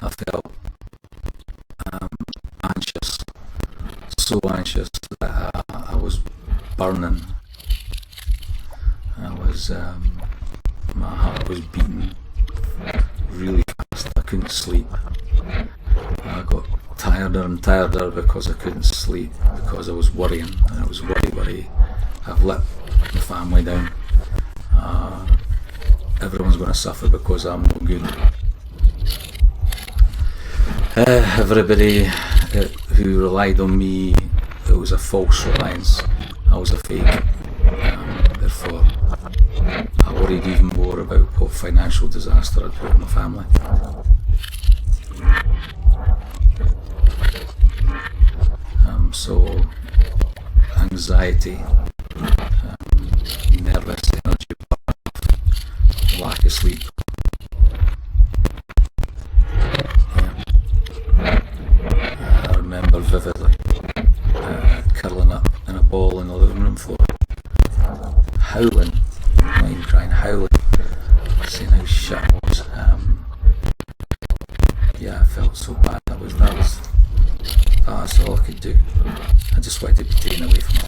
I felt anxious, so anxious that I was burning. My heart was beating really fast. I couldn't sleep. I got tireder and tireder because I couldn't sleep, because I was worrying, and I was worry. I've let the family down. Everyone's going to suffer because I'm no good. Everybody who relied on me, it was a false reliance. I was a fake. Therefore, I worried even more about what financial disaster I'd put on my family. So, anxiety, nervous energy, lack of sleep. I remember vividly curling up in a ball on the living room floor, howling, not even crying, howling, saying how shit I was. I felt so bad. That's all I could do. I just wanted to be taken away from it.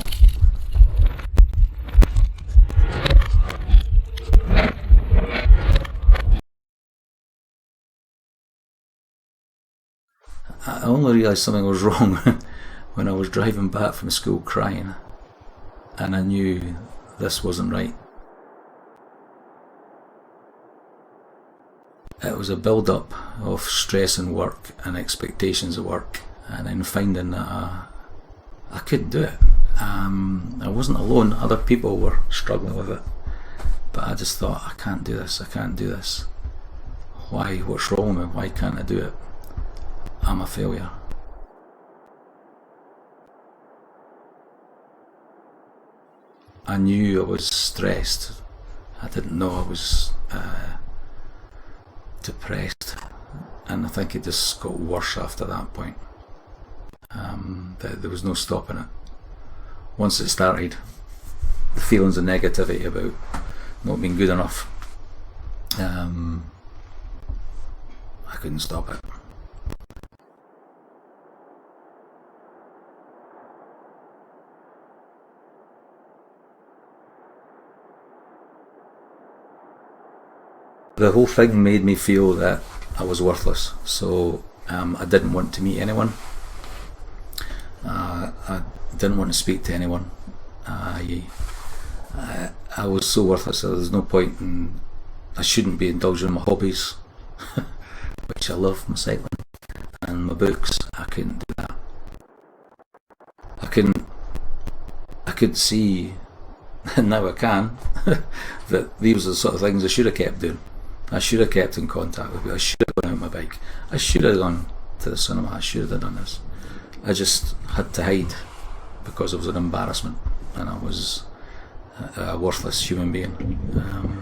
I only realised something was wrong when I was driving back from school crying, and I knew this wasn't right. It was a build-up of stress in work and expectations of work, and then finding that I couldn't do it. I wasn't alone. Other people were struggling with it, but I just thought, I can't do this. Why? What's wrong with me? Why can't I do it? I'm a failure. I knew I was stressed. I didn't know I was depressed, and I think it just got worse after that point. There was no stopping it. Once it started, the feelings of negativity about not being good enough, I couldn't stop it. The whole thing made me feel that I was worthless, so I didn't want to meet anyone. I didn't want to speak to anyone. I was so worthless that there's no point in. I shouldn't be indulging in my hobbies, which I love, my cycling and my books. I couldn't do that. I could see, and now I can, that these are the sort of things I should have kept doing. I should have kept in contact with people. I should have gone out on my bike. I should have gone to the cinema. I should have done this. I just had to hide because it was an embarrassment, and I was a worthless human being. And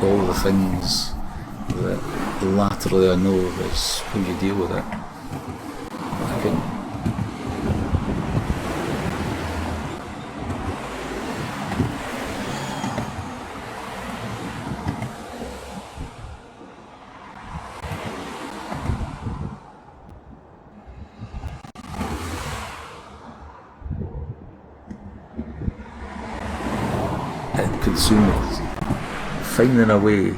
all the things that laterally I know is how you deal with it. I couldn't. It consumed me. Finding a way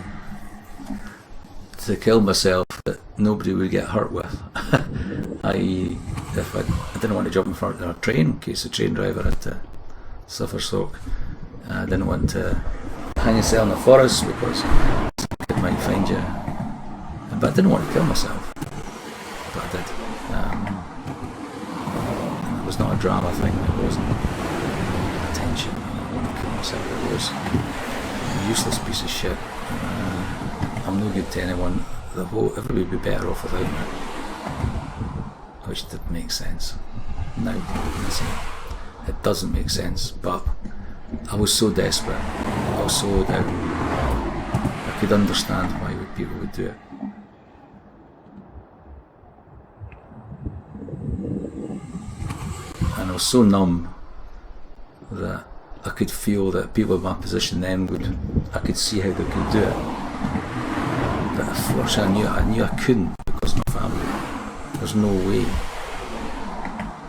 to kill myself that nobody would get hurt with. If I didn't want to jump in front of a train in case the train driver had to suffer stroke. I didn't want to hang yourself in the forest because it might find you. But I didn't want to kill myself. But I did. And it was not a drama thing. It wasn't attention. I didn't want to kill myself. It was a useless piece of shit. I'm no good to anyone. Everybody would be better off without me. Which didn't make sense. Now, listen, it doesn't make sense, but I was so desperate. I was so down. I could understand why people would do it. And I was so numb that I could feel that people in my position then I could see how they could do it. But unfortunately, I knew I couldn't because of my family. There's no way.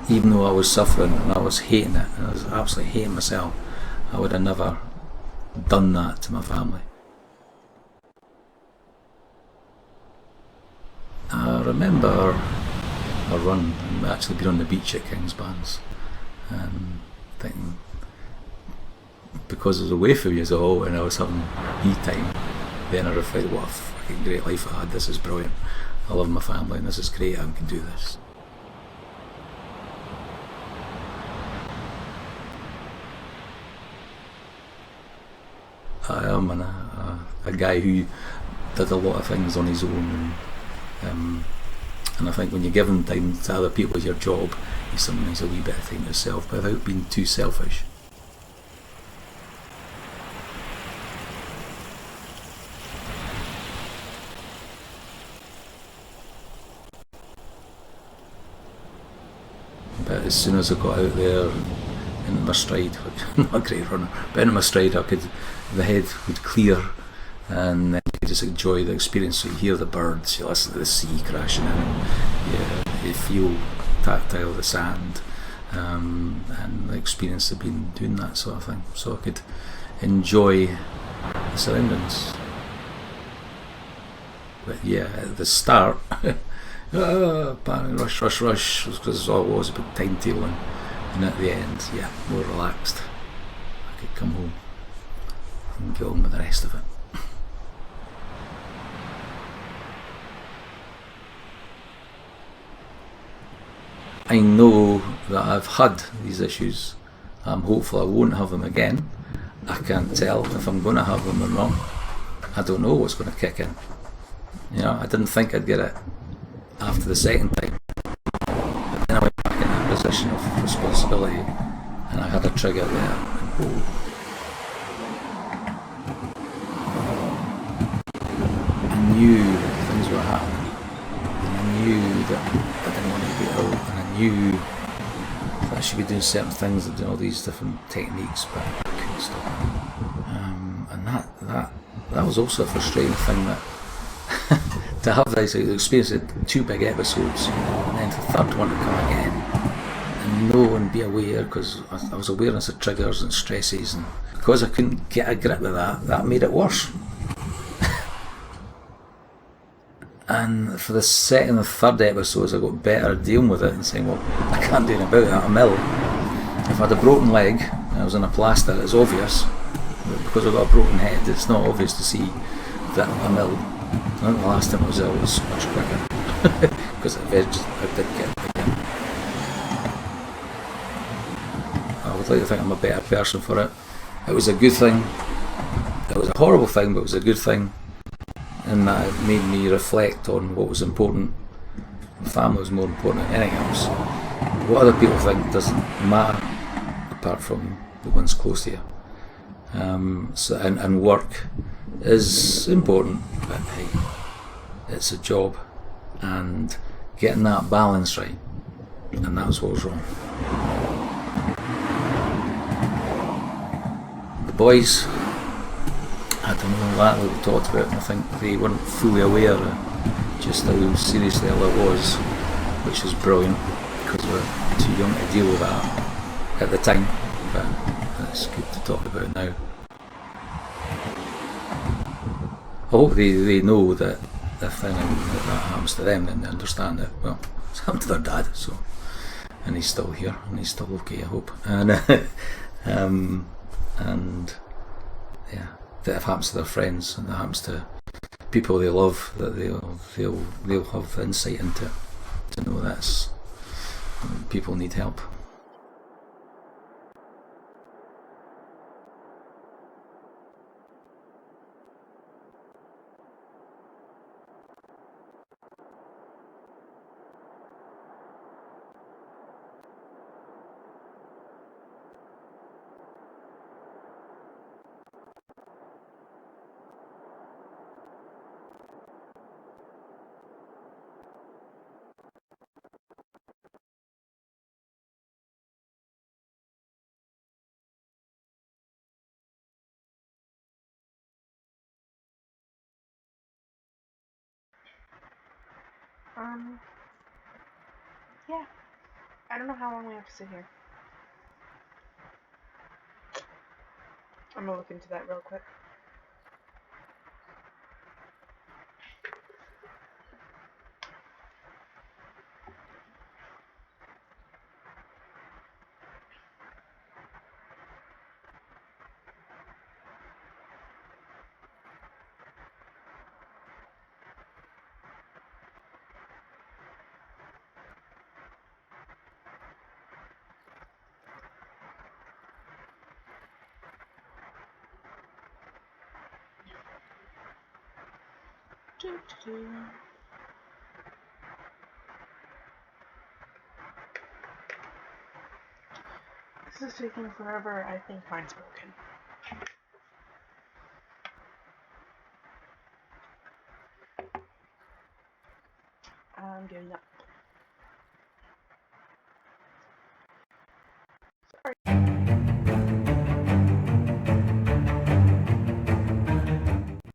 Even though I was suffering and I was hating it, and I was absolutely hating myself, I would have never done that to my family. I remember a run and actually being on the beach at Kingsbands and thinking, because I was away from you all and I was having me time, then I reflected, what a fucking great life I had. This is brilliant. I love my family and this is great. I can do this. I am a guy who did a lot of things on his own, and I think when you're giving time to other people as your job, you sometimes a wee bit of time to yourself, but without being too selfish. But as soon as I got out there into my stride, I'm not a great runner, but into my stride, the head would clear, and then you could just enjoy the experience. So you hear the birds, you listen to the sea crashing in, you feel tactile the sand, and the experience of doing that sort of thing. So I could enjoy the surroundings. But yeah, at the start, rush, because all it was about timetabling, and at the end, yeah, more relaxed. I could come home and get on with the rest of it. I know that I've had these issues. I'm hopeful I won't have them again. I can't tell if I'm going to have them or not. I don't know what's going to kick in. I didn't think I'd get it after the second time. But then I went back in that position of responsibility and I had a trigger there. And I knew things were happening. And I knew that I didn't want to be ill. And I knew that I should be doing certain things and doing all these different techniques, but I couldn't stop it. And that was also a frustrating thing, that to have this experience of 2 big episodes and then the third one to come again and know and be aware, because I was awareness of triggers and stresses, and because I couldn't get a grip with that made it worse. And for the second and third episodes I got better at dealing with it and saying, well, I can't do anything about it, I'm ill. If I had a broken leg and I was in a plaster, it's obvious. But because I've got a broken head, it's not obvious to see that I'm ill. I think the last time I was ill was much quicker because I did get it again. I would like to think I'm a better person for it. It was a good thing. It was a horrible thing, but it was a good thing, in that it made me reflect on what was important. My family was more important than anything else. What other people think doesn't matter, apart from the ones close to you. And work is important, but hey, it's a job, and getting that balance right, and that was what was wrong. The boys, I don't know, that we talked about, and I think they weren't fully aware of just how seriously ill it was, which is brilliant, because we're too young to deal with that at the time, but it's good to talk about now. I hope they know that if anything that happens to them, then they understand that, well, it's happened to their dad, so, and he's still here, and he's still okay, I hope. And and yeah, that if it happens to their friends and that happens to people they love, that they'll have insight into to know that people need help. Yeah. I don't know how long we have to sit here. I'm gonna look into that real quick. This is taking forever. I think mine's broken. I'm giving up.